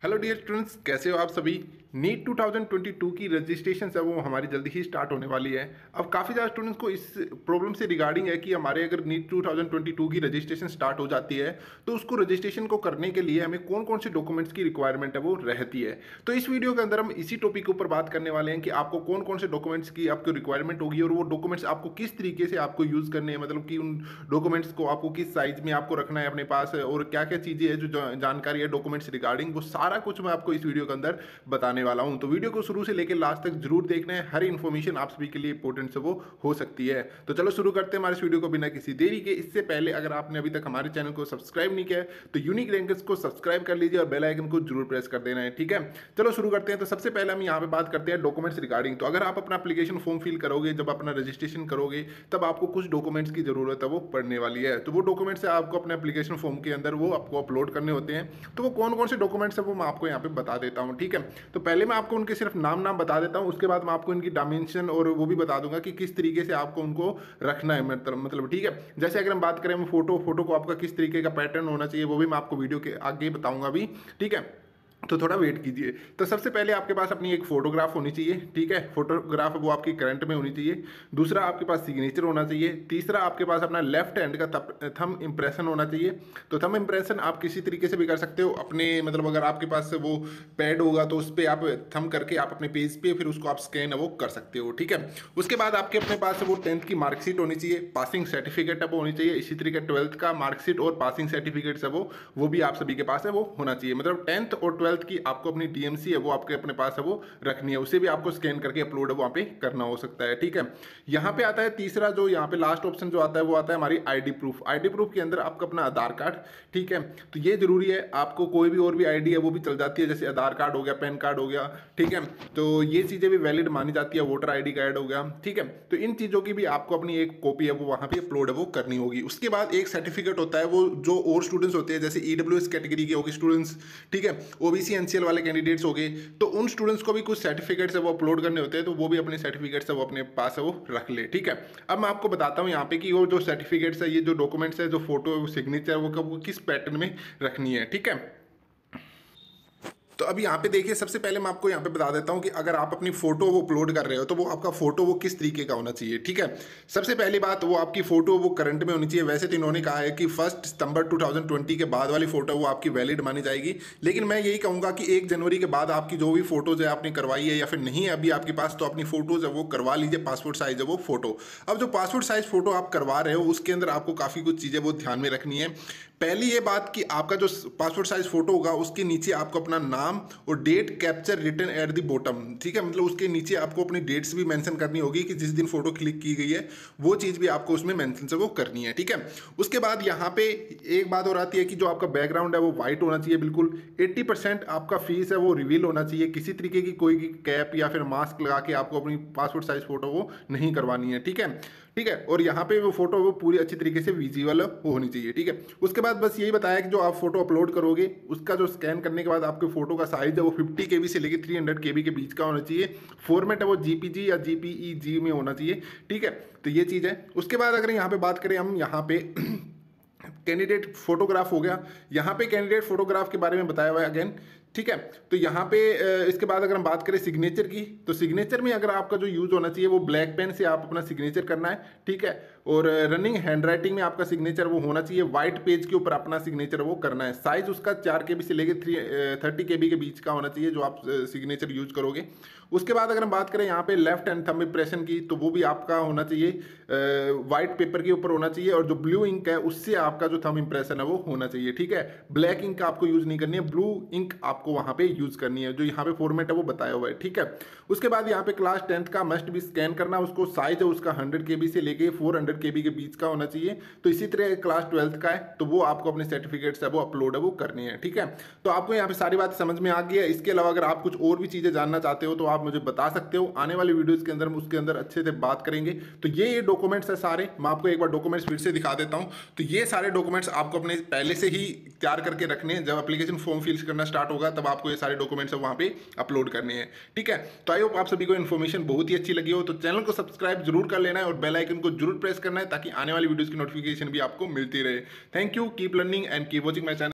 Hello dear students, कैसे हो आप सभी। नीट 2022 की रजिस्ट्रेशन है वो हमारी जल्दी ही स्टार्ट होने वाली है। अब काफ़ी ज़्यादा स्टूडेंट्स को इस प्रॉब्लम से रिगार्डिंग है कि हमारे अगर नीट 2022 की रजिस्ट्रेशन स्टार्ट हो जाती है तो उसको रजिस्ट्रेशन को करने के लिए हमें कौन कौन से डॉक्यूमेंट्स की रिक्वायरमेंट है वो रहती है। तो इस वीडियो के अंदर हम इसी टॉपिक के ऊपर बात करने वाले हैं कि आपको कौन कौन से डॉक्यूमेंट्स की आपको रिक्वायरमेंट होगी और वो डॉक्यूमेंट्स आपको किस तरीके से आपको यूज़ करने हैं, मतलब कि उन डॉक्यूमेंट्स को आपको किस साइज में आपको रखना है अपने पास और क्या क्या चीज़ें हैं जो जानकारी है डॉक्यूमेंट्स रिगार्डिंग, वो सारा कुछ मैं आपको इस वीडियो के अंदर बताने वाला हूं। तो वीडियो को शुरू से लेकर लास्ट तक जरूर देखना है, हर इन्फॉर्मेशन आप सभी के लिए इंपॉर्टेंट से वो हो सकती है। तो चलो शुरू करते हैं हमारे इस वीडियो को बिना किसी देरी के। इससे पहले अगर आपने अभी तक हमारे चैनल को सब्सक्राइब नहीं किया है तो यूनिक रैंकर्स को सब्सक्राइब कर लीजिए और बेल आइकन को जरूर प्रेस कर देना है, ठीक है। चलो शुरू करते हैं। तो सबसे पहले हम यहाँ पे बात करते हैं डॉक्यूमेंट्स रिगार्डिंग। तो अगर आप अपना एप्लीकेशन फॉर्म फिल करोगे, जब अपना रजिस्ट्रेशन करोगे, तब आपको कुछ डॉक्यूमेंट्स की जरूरत है वो पड़ने वाली है। तो वो डॉक्यूमेंट्स आपको अपने एप्लीकेशन फॉर्म के अंदर वो आपको अपलोड करने होते हैं। तो वो कौन कौन से डॉक्यूमेंट्स है वो मैं आपको यहाँ पे बता देता हूँ, ठीक है। तो पहले मैं आपको उनके सिर्फ नाम बता देता हूं, उसके बाद मैं आपको इनकी डायमेंशन और वो भी बता दूंगा कि किस तरीके से आपको उनको रखना है, मतलब ठीक है। जैसे अगर हम बात करें फोटो को आपका किस तरीके का पैटर्न होना चाहिए वो भी मैं आपको वीडियो के आगे बताऊंगा भी, ठीक है। तो थोड़ा वेट कीजिए। तो सबसे पहले आपके पास अपनी एक फोटोग्राफ होनी चाहिए, ठीक है। फोटोग्राफ वो आपकी करंट में होनी चाहिए। दूसरा आपके पास सिग्नेचर होना चाहिए। तीसरा आपके पास अपना लेफ्ट हैंड का थंब इम्प्रेशन होना चाहिए। तो थंब इम्प्रेशन आप किसी तरीके से भी कर सकते हो अपने, मतलब अगर आपके पास वो पैड होगा तो उस पर आप थंब करके आप अपने पेज पे फिर उसको आप स्कैन वो कर सकते हो, ठीक है। उसके बाद आपके अपने पास वो 10th की मार्कशीट होनी चाहिए, पासिंग सर्टिफिकेट वो होनी चाहिए। इसी तरीके 12th का मार्कशीट और पासिंग सर्टिफिकेट है वो भी आप सभी के पास है वो होना चाहिए। मतलब 10th और 12th की आपको अपनी डीएमसी है वो आपके अपने पास है वो रखनी है, उसे भी आपको स्कैन करके अपलोड वहां पे करना हो सकता है, ठीक है। यहां पे आता है तीसरा, जो यहां पे लास्ट ऑप्शन जो आता है वो आता है हमारी आईडी प्रूफ। आईडी प्रूफ के अंदर आपका अपना आधार कार्ड, ठीक है। तो ये जरूरी है, आपको कोई भी और भी आईडी है वो भी चल जाती है, जैसे आधार कार्ड हो गया, पैन कार्ड हो गया, ठीक है। तो ये चीजें भी वैलिड मानी जाती है, वोटर आईडी कार्ड हो गया, ठीक है। तो इन चीजों की भी आपको अपनी एक कॉपी है वो वहां पे अपलोड है वो करनी होगी। उसके बाद एक सर्टिफिकेट होता है वो जो और स्टूडेंट्स होते हैं, जैसे ईडब्ल्यूएस कैटेगरी के होगी स्टूडेंट्स, ठीक है, ओबीसी एनसीएल वाले कैंडिडेट्स हो गए, तो उन स्टूडेंट्स को भी कुछ सर्टिफिकेट्स है वो अपलोड करने होते हैं। तो वो भी अपने सर्टिफिकेट्स है वो अपने पास है वो रख ले, ठीक है। अब मैं आपको बताता हूं यहाँ पे कि वो जो सर्टिफिकेट्स है, ये जो डॉक्यूमेंट्स है, जो फोटो सिग्नेचर वो किस पैटर्न में रखनी है, ठीक है। तो अब यहाँ पे देखिए, सबसे पहले मैं आपको यहाँ पे बता देता हूँ कि अगर आप अपनी फोटो वो अपलोड कर रहे हो तो वो आपका फोटो वो किस तरीके का होना चाहिए, ठीक है। सबसे पहली बात, वो आपकी फोटो वो करंट में होनी चाहिए। वैसे तो इन्होंने कहा है कि 1 सितंबर 2020 के बाद वाली फोटो वो आपकी वैलिड मानी जाएगी, लेकिन मैं यही कहूँगा कि 1 जनवरी के बाद आपकी जो भी फोटोज है आपने करवाई है या फिर नहीं है अभी आपके पास, तो अपनी फोटोज है वो करवा लीजिए, पासपोर्ट साइज है वो फोटो। अब जो पासपोर्ट साइज फोटो आप करवा रहे हो उसके अंदर आपको काफ़ी कुछ चीज़ें वो ध्यान में रखनी है। पहली ये बात कि आपका जो पासपोर्ट साइज फोटो होगा उसके नीचे आपको अपना नाम और date capture written at the bottom, ठीक है। मतलब उसके नीचे आपको अपनी डेट्स भी मेंशन करनी होगी कि जिस दिन फोटो क्लिक की गई है वो चीज़ भी आपको उसमें मेंशन से वो करनी है, ठीक है। उसके बाद यहाँ पे एक बात और आती है कि जो आपका बैकग्राउंड है वो वाइट होना चाहिए बिल्कुल। 80% आपका फेस है वो रिवील होना चाहिए। किसी तरीके की कोई कैप या फिर मास्क लगा के आपको अपनी पासपोर्ट साइज फोटो वो नहीं करवानी है, ठीक है, ठीक है। और यहाँ पे वो फोटो वो पूरी अच्छी तरीके से विजिबल होनी चाहिए, ठीक है। उसके बाद बस यही बताया कि जो आप फोटो अपलोड करोगे उसका जो स्कैन करने के बाद आपके फोटो का साइज है वो 50 KB से लेकर 300 KB के बीच का होना चाहिए। फॉर्मेट है वो JPG या JPEG में होना चाहिए, ठीक है। तो ये चीज़ है। उसके बाद अगर यहाँ पे बात करें हम, यहाँ पे कैंडिडेट फोटोग्राफ हो गया। यहाँ पे कैंडिडेट फोटोग्राफ के बारे में बताया हुआ है अगेन, ठीक है। तो यहाँ पे इसके बाद अगर हम बात करें सिग्नेचर की, तो सिग्नेचर में अगर आपका जो यूज होना चाहिए वो ब्लैक पेन से आप अपना सिग्नेचर करना है, ठीक है। और रनिंग हैंड राइटिंग में आपका सिग्नेचर वो होना चाहिए। व्हाइट पेज के ऊपर अपना सिग्नेचर वो करना है। साइज उसका 4 KB से लेकर 30 KB के बीच का होना चाहिए जो आप सिग्नेचर यूज करोगे। उसके बाद अगर हम बात करें यहाँ पे लेफ्ट हैंड थंब इंप्रेशन की, तो वो भी आपका होना चाहिए व्हाइट पेपर के ऊपर होना चाहिए। और जो ब्लू इंक है उससे आपका जो थंब इंप्रेशन है वो होना चाहिए, ठीक है। ब्लैक इंक आपको यूज नहीं करनी है, ब्लू इंक आपको वहां पे यूज करनी है, जो यहाँ पे फॉर्मेट है वो बताया हुआ है, ठीक है। उसके बाद यहाँ पे क्लास 10th का मस्ट भी स्कैन करना, उसको साइज है उसका 100 KB से लेके 400 KB के बीच का होना चाहिए। तो इसी तरह क्लास 12th का है तो वो आपको अपने सर्टिफिकेट्स है वो अपलोड है वो करनी है, ठीक है। तो आपको यहाँ पे सारी बात समझ में आ गई है। इसके अलावा अगर आप कुछ और भी चीजें जानना चाहते हो तो आप मुझे बता सकते हो। आने वाली वीडियोस के अंदर हम उसके अंदर अच्छे से बात करेंगे। तो ये डॉक्यूमेंट्स है सारे, मैं आपको एक बार डॉक्यूमेंट्स फिर से दिखा देता हूँ। तो ये सारे डॉक्यूमेंट्स आपको अपने पहले से ही तैयार करके रखने हैं। जब एप्लीकेशन फॉर्म फिल करना स्टार्ट होगा तब आपको ये सारे डॉक्यूमेंट्स वहां पे अपलोड करने हैं, ठीक है। तो आई होप आप सभी को इन्फॉर्मेशन बहुत ही अच्छी लगी हो। तो चैनल को सब्सक्राइब जरूर कर लेना है और बेल आइकन को जरूर प्रेस करना है ताकि आने वाली वीडियोस की नोटिफिकेशन भी आपको मिलती रहे। Thank you, keep learning and keep watching my channel.